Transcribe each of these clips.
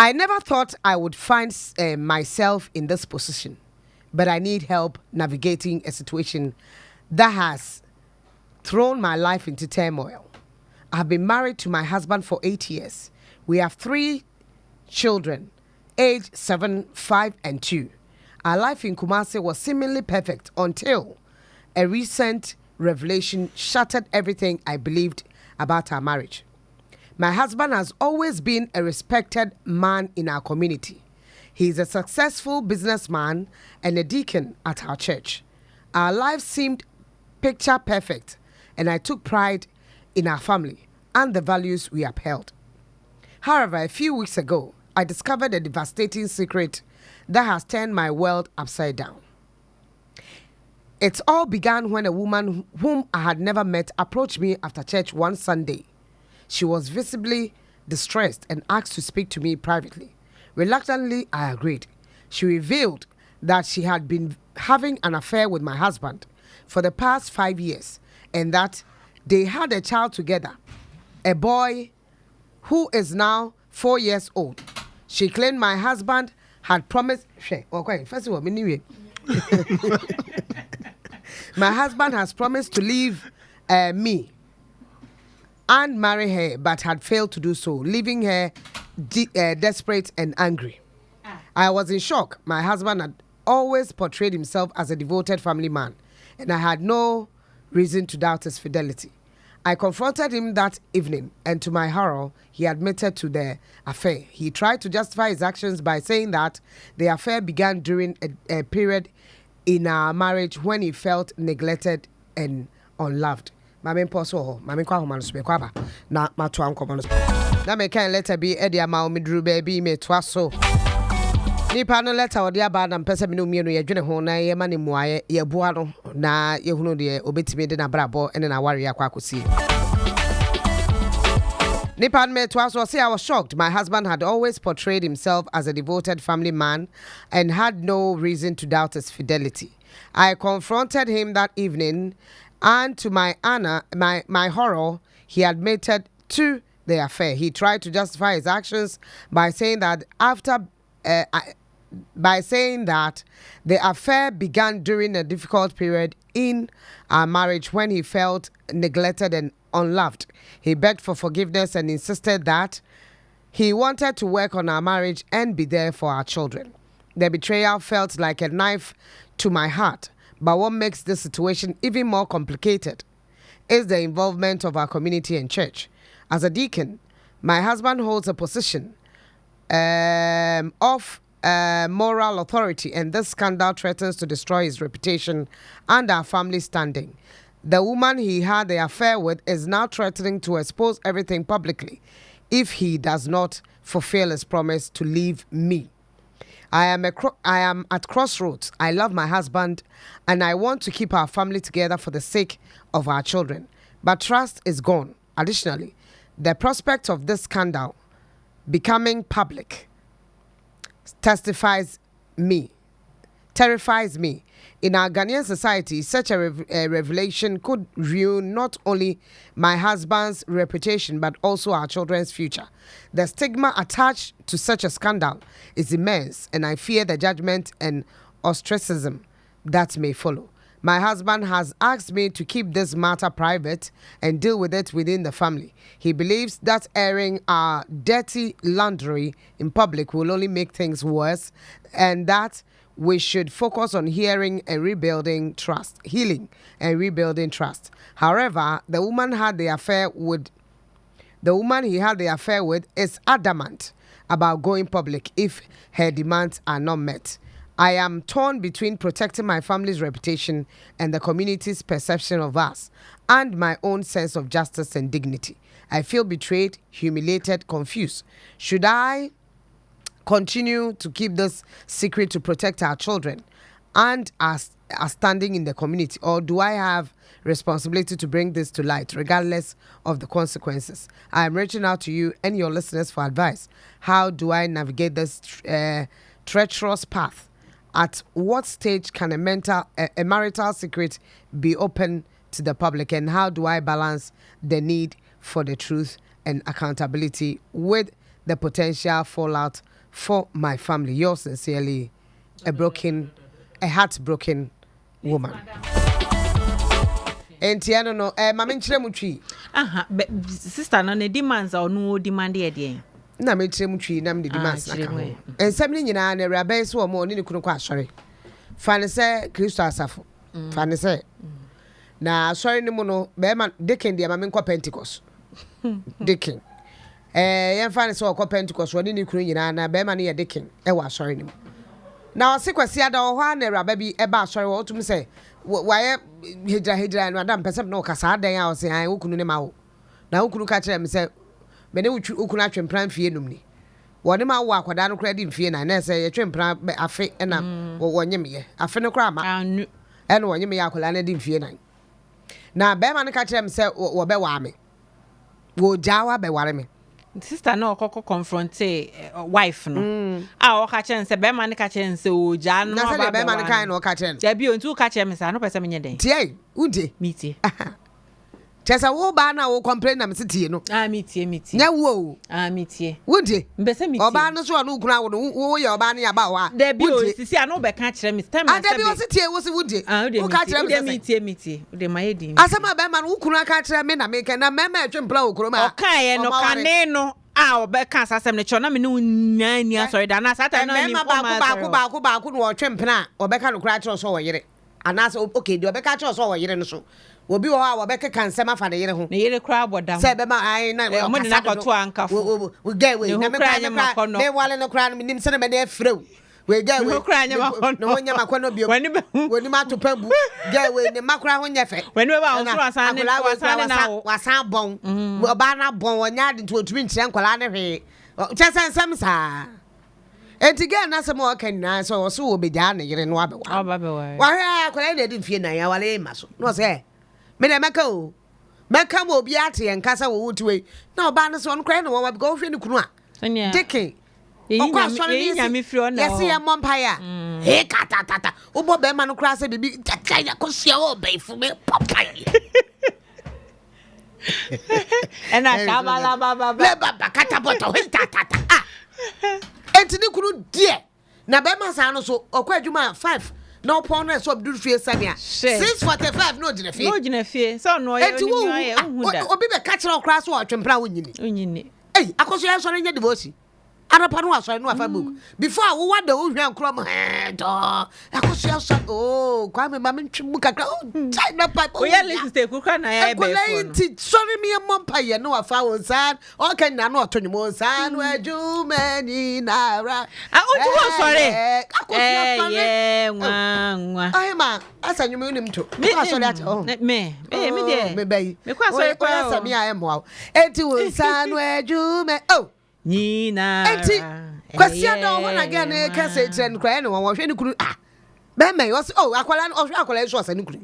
I never thought I would find myself in this position, but I need help navigating a situation that has thrown my life into turmoil. I've been married to my husband for 8 years. We have 3 children, aged 7, 5, and 2. Our life in Kumasi was seemingly perfect until a recent revelation shattered everything I believed about our marriage. My husband has always been a respected man in our community. He is a successful businessman and a deacon at our church. Our lives seemed picture perfect, and I took pride in our family and the values we upheld. However, a few weeks ago, I discovered a devastating secret that has turned my world upside down. It all began when a woman whom I had never met approached me after church one Sunday. She was visibly distressed and asked to speak to me privately. Reluctantly, I agreed. She revealed that she had been having an affair with my husband for the past 5 years and that they had a child together, a boy who is now 4 years old. She claimed my husband had promised... First of all, my husband has promised to leave me and marry her, but had failed to do so, leaving her desperate and angry. I was in shock. My husband had always portrayed himself as a devoted family man, and I had no reason to doubt his fidelity. I confronted him that evening, and to my horror, he admitted to the affair. He tried to justify his actions by saying that the affair began during a period in our marriage when he felt neglected and unloved. Mame poso mame kwa homa no so kwaba na mato ankomo no na me kan letter bi e dia ma o meduru ba bi me to aso nipa no letter odi aba na mpese me no mienu ye dwene ho na ye ma ne muaye ye boa no na ye hunu de obetimi de na brabo ene na ware akwa akosi. Nipa me to aso say I was shocked. My husband had always portrayed himself as a devoted family man and had no reason to doubt his fidelity. I confronted him that evening, and to my honor, my horror, he admitted to the affair. He tried to justify his actions by saying that the affair began during a difficult period in our marriage when he felt neglected and unloved. He begged for forgiveness and insisted that he wanted to work on our marriage and be there for our children. The betrayal felt like a knife to my heart. But what makes this situation even more complicated is the involvement of our community and church. As a deacon, my husband holds a position of moral authority, and this scandal threatens to destroy his reputation and our family standing. The woman he had the affair with is now threatening to expose everything publicly if he does not fulfill his promise to leave me. I am at crossroads. I love my husband and I want to keep our family together for the sake of our children. But trust is gone. Additionally, the prospect of this scandal becoming public terrifies me. In our Ghanaian society, such a revelation could ruin not only my husband's reputation but also our children's future. The stigma attached to such a scandal is immense, and I fear the judgment and ostracism that may follow. My husband has asked me to keep this matter private and deal with it within the family. He believes that airing our dirty laundry in public will only make things worse, and that we should focus on healing and rebuilding trust. However, the woman he had the affair with is adamant about going public if her demands are not met. I am torn between protecting my family's reputation and the community's perception of us, and my own sense of justice and dignity. I feel betrayed, humiliated, confused. Should I continue to keep this secret to protect our children and our standing in the community, or do I have responsibility to bring this to light regardless of the consequences? I am reaching out to you and your listeners for advice. How do I navigate this treacherous path? At what stage can a marital secret be open to the public, and how do I balance the need for the truth and accountability with the potential fallout for my family. Yours sincerely, a heartbroken woman. Entiano no, mama nchire mutwi. Sister no ne demands or no demand e na me nchire mutwi na me demands na ka ho. Ensem ni nyina na awuraban so mo ni kunu kwa asore. Fa ne se Kristo asafo. Fa ne se na asore ni mu no be ma deacon de mama nkọ Pentecost. Deacon. Yen fa ne se okọ Pentecost woni ni kunu nyina na be ma ne ye deacon e wa asore ni mu. Na osekwasi ada ho ha na awuraba bi e ba asore wo tum se waye hejra no adam person no kasa adan a o se an okunu ne ma wo na okunu ka kire me se me ne okunu atwempran fie num ni woni ma wo akwada no kra di fie na se ye twempran afe na wonye me ye afe no kra ma anu e no wonye me ya akwada na di fie na be ma ne ka kire me se wo be wa me wo jawa be ware me sister no okoko confront wife no o ka chen se be man ka chen se o ja no ba be man ka no ka chen da bi o ntu ka chen me sa no pese me nye den tie ude meetie chesa wo ba na wo complain na me tie no meetie nya wo meetie ude mbese meetie oba no so no kuna wo ye oba no ya ba wa da bi o sisi ano be ka kire me time na da bi o tie wo se ude wo ka kire me meetie ude ma ye di asema be man wo kuna ka kire me na me ka na me twempla wo kuro ma o kan ye no kane no obeka asasem ne cho na me no nyani asori da na sata na ni ba no twempna obeka no kura kire so wo yire anasa okay de obeka kire so wo yire no so obi wo ha obeka kansema fa ne yire ho ne yire kura boda se be ma ai na mo ni na kwato ankafo we get we na me wale no kura me nim se na me na afrew we get we no nya makono bio woni ma to pabu get we ne makura ho nya fe woni be ba osuro asan ne na wasan bon oba na bon wonya de ntotumi nkire nkwala ne hwe chese nsem sa entiga na se mo kan na so so obeja ne yire no abewa wa hwe akwala ne di fie na ya wale ma so no se me na meka mo obi ate nkasa wo wutuwe na oba ne so on kra ne wo go hwe ne kunu a dike Yami frio na. Yes, ya mompaya. He kata. Ubo be manu kra se bibi ya kosia o be fu me papai. Ena shabala baba. Le baba kata boto he tata. Ah. Entini kunu die. Na be ma sa no so okwa adwuma 5. Na opon na so abdul fie samia. 6:45 no gina fie. No gina fie. So no ye obi be ka kira okra so otwempra wonyini. Onyini. Ei akoso ya so nya devotion. Arapa no asori no afa book before wo wada wo hwan krom do akoso aso kwa me ma ntwimu kakra china pipe o ya listen stay kukra na ya be for sorry me mompa ye no afa wo san o kan na no otonimo san no adwumani nara o tu sorry akoso sorry nwa ahema asa nyume unim to akoso ati me de me bai me kwa sorry kwa sami ya mo enti wo san no adwume Nina enti kwasi ada ho na ga na ka se tren kra ne won hwe ne kuru be me wo akwala o hwe akwala so asa ne kuru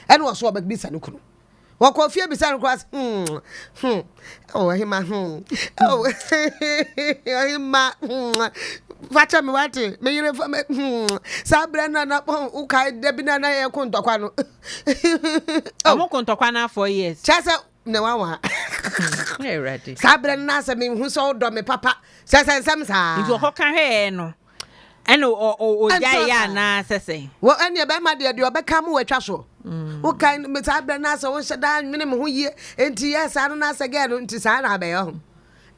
ene wo so o be bisa ne kuru wo ko fie bisa ne kru hima hima facha me wate me yire fa me sabra na u kai de bi na ye ko ntokwa no amo ko ntokwa na 4 years chasa ne wa hey ready sabra na se me hu so do me papa sensem sa njo ho kan he no ene o ya na sese wo ene be ma de obeka mu watwa so wo kan me sabra na se wo sheda nwene me ho yie enti ya sa no na se ga no enti sa na be yo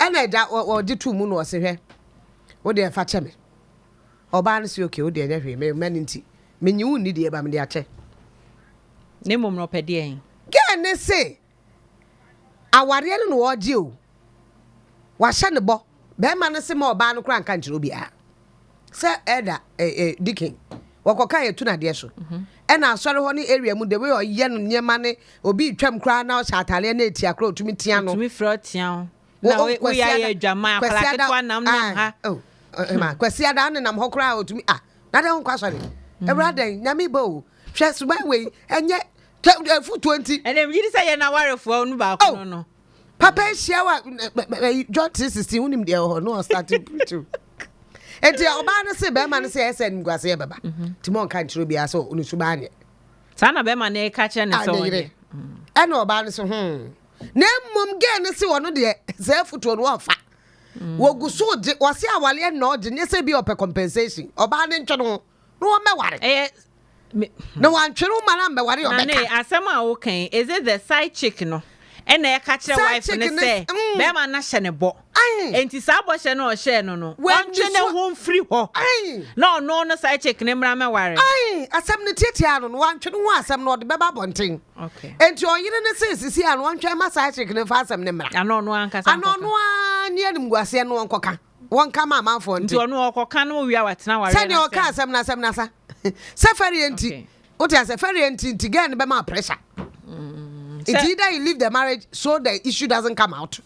ene da wo di tu mu no se hwe wo de fa che me oba no se okay wo de nya hwe me mani nti me nyi wuni de ba me de ache ne mom no pede en ga ne se aware no woje o wa hye ne bo be ma no se ma oba no kra nka nkire obi a se eda dikin wakoka ye tu na de so e na asore ho ne area mu de we oye no nyema ne obi twam kra na o shatale na etia kra otumi tia no otumi fro tia na we ya ye dwama akala ketwa nam ha ma kwasi ada ne nam ho kra otumi na de ho kwa sore ewraden nyame bo hwe suban we enye fu 20 and then you say ye na warefo no ba ko no papa hia wa John 3:16 unim de ho no starting to enti oba no se be ma no se esen ngwase ye baba timon kan tiro bia so onu suban ye sana be ma na ka che ne so ye ena oba no so na mum ge ne se wono de se futo no ofa wo gu so de wase awale no de ne se bi ope compensation oba ne ntwe no no me ware no wan twere ma na me ware obeka na asem a wo kan is it the side chick no and e ka kire wife ne say be ma na hye ne bo enti sa bo hye no o hye no wan twe ne ho free ho no side chick ne mra me ware asem ne tietia no wan twe no ho asem no de be ba bonten okay enti oyire ne say sisi an wan twe ma side chick ne fa asem ne mra ano no anka sa ano no ani anim guase no onkoka wonka ma manfo nti ono okoka no wi awatena ware say ne o ka asem na sa safari enti o te safari enti tigan be ma pressure. It's either you leave the marriage so the issue doesn't come out,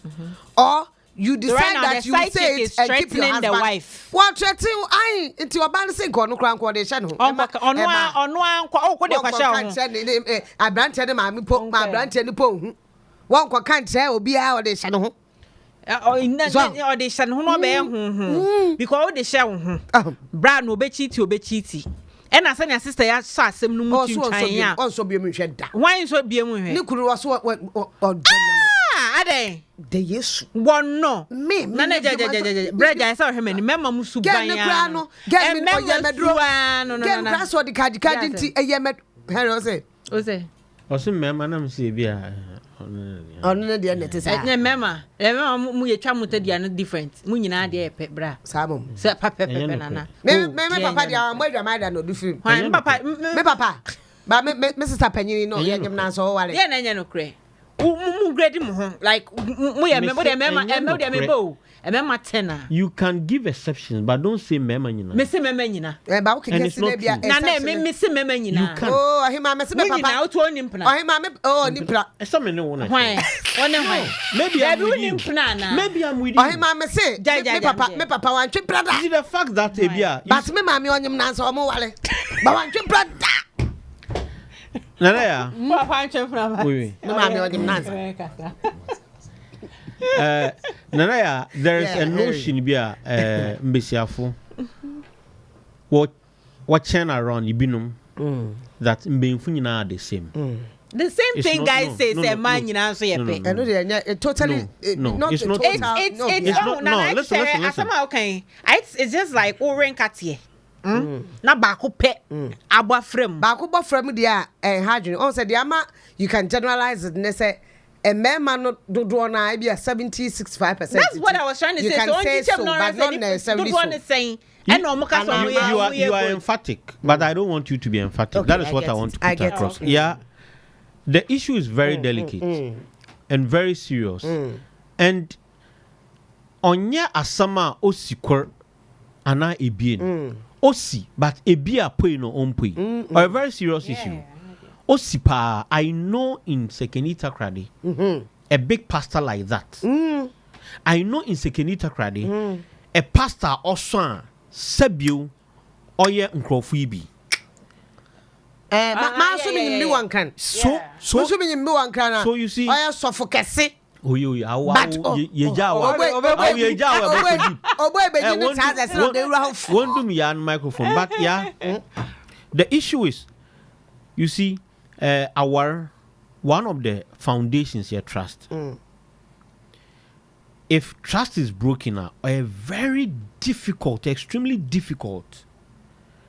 or you decide that you say it and keep your husband. The wife. What threatening? Into your balancing corner crank or the channel. I branted him, my branted the pole. One can't say or be out of the channel. Or they shall no be because they shall Brad no be cheaty. And as a sister, I saw some no more also be a why so be a woman? Nicola was what are they? The yes, one no, me, bread. I saw him and Mamma Musu Gano, get me no, that's what the card didn't a yemet. Hello, say, or some mamma, see, be on the net is a mamma. We tramuted the different. Munina, dear pet bra. Samum, Sir Papa Banana. Maybe Papa, I'm where your mother no different. Papa, but Mrs. Tapenny, no, young man, so I no cray. Great like we are member and Mamma Tenna. You can give exceptions, but don't say Memmanina. Missy Memmanina. About Missy Memmanina. You can. Oh, him, I'm Missy Papa out to him. Oh, Nimpla. Some no one. Why? Maybe I'm with you. Maybe I'm with you. Oh, him, I'm say, Papa, one trip brother. Is the fact that Abia. But me, mammy on him now, so I'm all but one trip brother. Nana, Nana, there is a notion be a mbesiafo. What channel around Ibinum that mbemfu nyina the same. The same thing guys say say man nyina so yepe. I know they totally no, it's not. No, listen. It's just like oren katie. Na baako pe abofrem baako bofrem dia hadwin on say dia ma you can generalize it and say a man no do na be 70-65%. That's what I was trying to say. So on teach them but not necessarily saying you are emphatic, but I don't want you to be emphatic. Okay, that is what I want to put across. Okay. Yeah, the issue is very delicate and very serious, and onya asama osikor ana ebien. Osi, but a beer pay no on pay. Or a very serious issue. Osipa, I know in Sekenita Kradi, a big pastor like that. I know in Sekenita Kradi, a pastor also Sebu Oye Nkrofibi. So you see, I suffocate. Oh, you won't do me on microphone, but yeah, the issue is, you see, our one of the foundations here, trust. If trust is broken up, a very difficult, extremely difficult,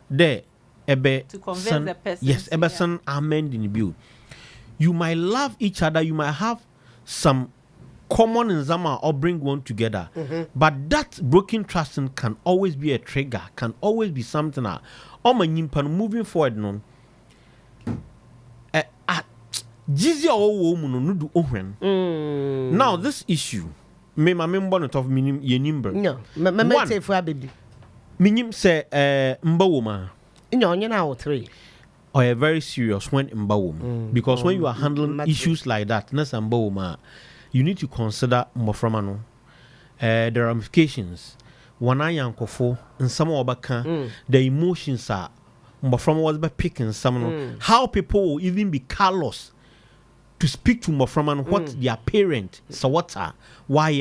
there, to convince the person. Yes, son amen in the build. You might love each other, you might have some common in Zama or bring one together. But that broken trust can always be a trigger, can always be something that moving forward. No, now this issue, me my member of minim yenimber. No, me say for baby. Minim say mbawoma. No, you know 3. Or a very serious when mbawoma. Because when you are handling issues like that, mbawoma, you need to consider moframano. The ramifications. Wana yankofo and some obaka the emotions are moframa was by picking some how people will even be callous to speak to moframan what their parent so what why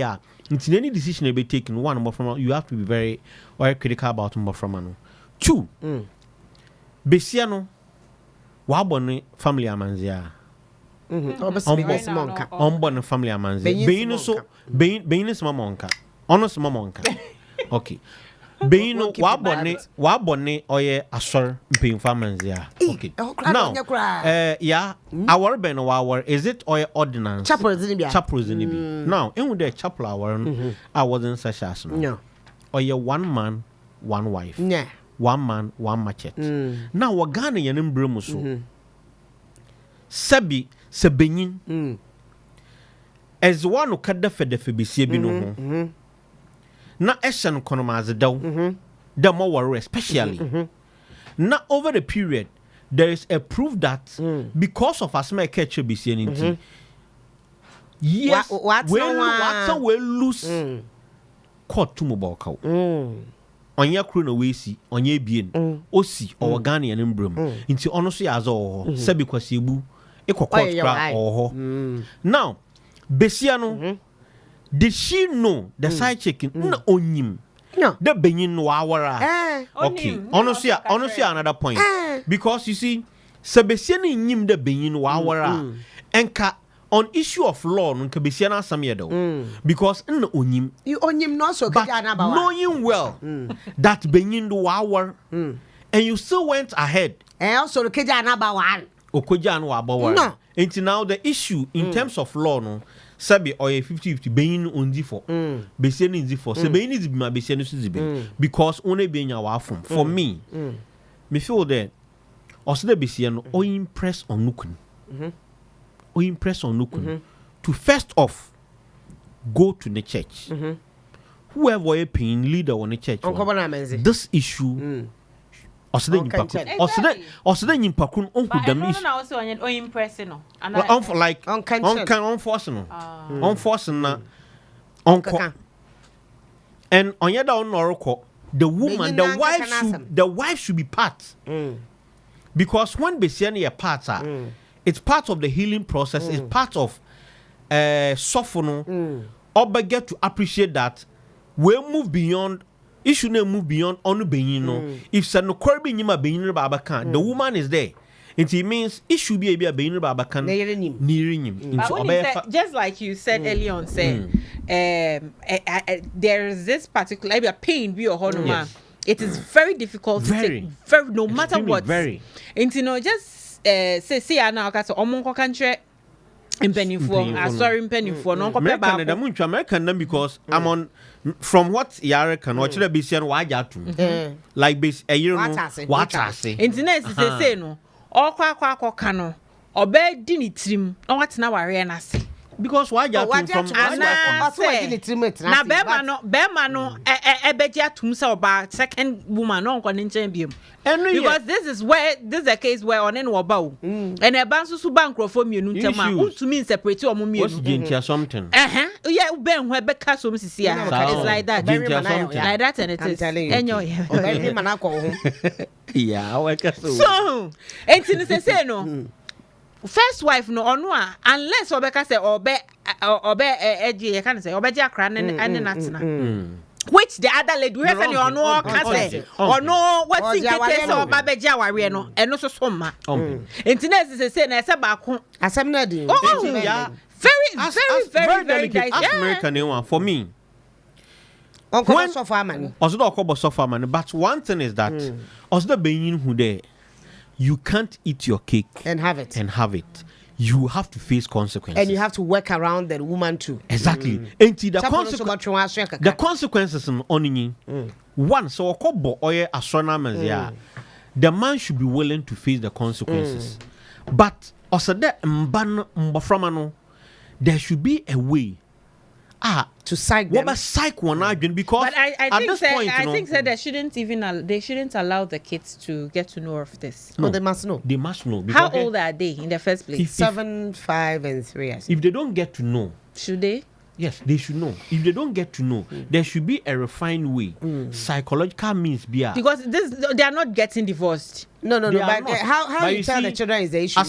in any decision they be taken one moframa you have to be very critical about moframano. 2 besiano wabone family amanzia Ombon family amanzi. Beyin so monka. honest mamonka. Okay. Being no wabone oye asor mpin farmers ya. Okay. Now, yeah, our ben our is it oye ordinance? Chapels in it. Now, in the chapel our I wasn't such as no. Oye 1 man, 1 wife. Yeah. 1 man, 1 machete. Now, we Ghana yanim bremuso. Sabi sebenyin. As one who cut the fedefibisi bino. Na eshan konomaze daw the more worry especially now over the period there is a proof that because of asma catch be seeing yes what we lose court to mobile cow onya kru na we si onya bien osi o Ghana yan mbram nti ono so ya zo se because ebu ekokot kra oho now besia no did she know the side chicken? No, onyim. No, the benin no awara. Okay, honestly, another point because you see, Sebastian nyim the benin no awara, and on issue of law, no Sebastian some yedo because no onyim. You onyim no so, but knowing well that benin no awar, and you still went ahead. And also the kejana bawan. Okoja no abawan. No, until now the issue in terms of law no. Sabi or 50-50 being on D4. Besian is D4. So being is my besian is because only being our form. For me, me feel that also the besian or impress on Nukun. Or impress on Nukun. To first off go to the church. Whoever a paying leader on the church. This issue also the impakun onku the mission. Also on impressing like unforcing na onko and on yada on oroko the woman the wife should be part because when besiani a part it's part of the healing process it's part of softening or get to appreciate that we move beyond. It should not move beyond on being if San Corby Nima being Babakan, the woman is there. It means it should be a being Babakan nearing him. Just like you said earlier on, there is this particular pain be your honor. It is very difficult to take, very no matter what. Very. And you know, just say I now got to country. Sorry, no American because I'm on from what Yara can watch the Bisian Wajatu like base a year what I say. Internet say no all kwa cano or bed dinny trim or what's now I say. Because why you from na bema no ebeja tumsa oba second woman no kon champion because this is the case where on no oba o and e ban so bankrofo mienu ntama untumi separate o mo mienu something yeah ben ho ebeka so msisia it's like that like that and it is enyo yeah I so entin say no first wife no Onua unless obeka say obe eji can say obeji akra ne natena which the other lady we say Onua can say ono what think say oba beji aware no eno so ma internet say na say ba ko asem na di very nice American one for me when suffer money also do suffer money but one thing is that also the being who there you can't eat your cake and have it. You have to face consequences. And you have to work around the woman too. Exactly. And the consequences on you. One, so a couple or astronomers, the man should be willing to face the consequences. But also that there should be a way. To psych them. Because but I think that they shouldn't allow the kids to get to know of this. No, they must know. They must know. How old are they in the first place? 7, 5, and 3. If they don't get to know, should they? Yes, they should know. If they don't get to know, there should be a refined way. Psychological means because they are not getting divorced. No. But how you tell the children is the issue?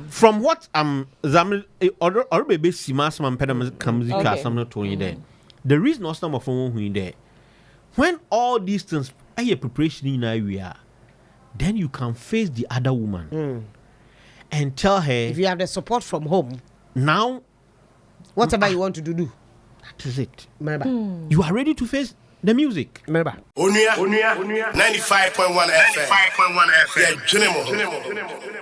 From what or baby simas man pedam kamzika some not told you there. The reason also some from who there. When all these things are your preparation in area, then you can face the other woman and tell her if you have the support from home. Now Whatever you want to do. That is it. Remember. You are ready to face the music. Remember. Onua 95.1 FM. 95.1 FM. Yeah,